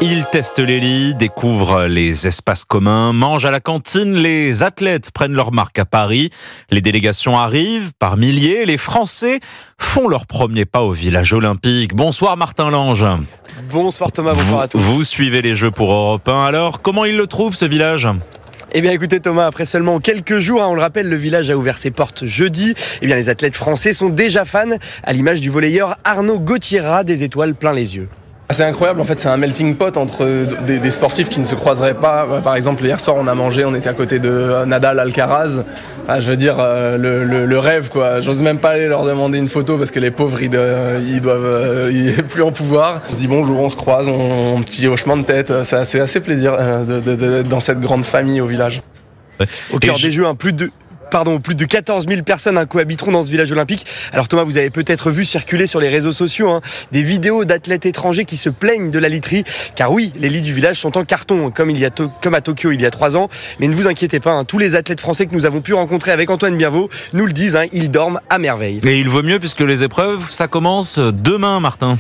Ils testent les lits, découvrent les espaces communs, mangent à la cantine. Les athlètes prennent leur marque à Paris. Les délégations arrivent par milliers. Les Français font leur premier pas au village olympique. Bonsoir Martin Lange. Bonsoir Thomas, bonsoir à tous. Vous suivez les Jeux pour Europe 1. Alors, comment il le trouve ce village ? Eh bien écoutez Thomas, après seulement quelques jours, on le rappelle, le village a ouvert ses portes jeudi. Eh bien les athlètes français sont déjà fans, à l'image du volleyeur Arnaud Gauthiera, des étoiles plein les yeux. C'est incroyable, en fait c'est un melting pot entre des sportifs qui ne se croiseraient pas. Par exemple hier soir on a mangé, on était à côté de Nadal Alcaraz. Je veux dire le rêve quoi. J'ose même pas aller leur demander une photo parce que les pauvres ils doivent plus en pouvoir. On se dit bonjour, on se croise, on petit hochement de tête. C'est assez plaisir d'être dans cette grande famille au village. Au cœur des Jeux, plus de 14 000 personnes cohabiteront dans ce village olympique. Alors Thomas, vous avez peut-être vu circuler sur les réseaux sociaux des vidéos d'athlètes étrangers qui se plaignent de la literie. Car oui, les lits du village sont en carton, comme à Tokyo il y a 3 ans. Mais ne vous inquiétez pas, tous les athlètes français que nous avons pu rencontrer avec Antoine Bienvaux nous le disent, ils dorment à merveille. Et il vaut mieux puisque les épreuves, ça commence demain, Martin.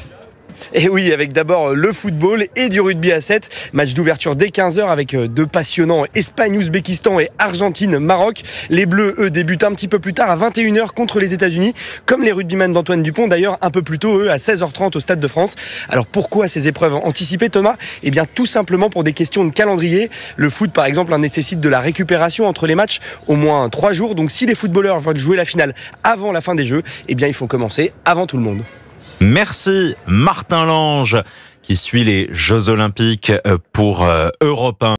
Et oui, avec d'abord le football et du rugby à 7. Match d'ouverture dès 15h avec deux passionnants, Espagne-Ouzbékistan et Argentine-Maroc. Les Bleus, eux, débutent un petit peu plus tard à 21h contre les États-Unis, comme les rugbymen d'Antoine Dupont, d'ailleurs un peu plus tôt, eux, à 16h30 au Stade de France. Alors pourquoi ces épreuves anticipées, Thomas ? Eh bien tout simplement pour des questions de calendrier. Le foot, par exemple, nécessite de la récupération entre les matchs, au moins 3 jours. Donc si les footballeurs veulent jouer la finale avant la fin des Jeux, eh bien il faut commencer avant tout le monde. Merci Martin Lange qui suit les Jeux Olympiques pour Europe 1.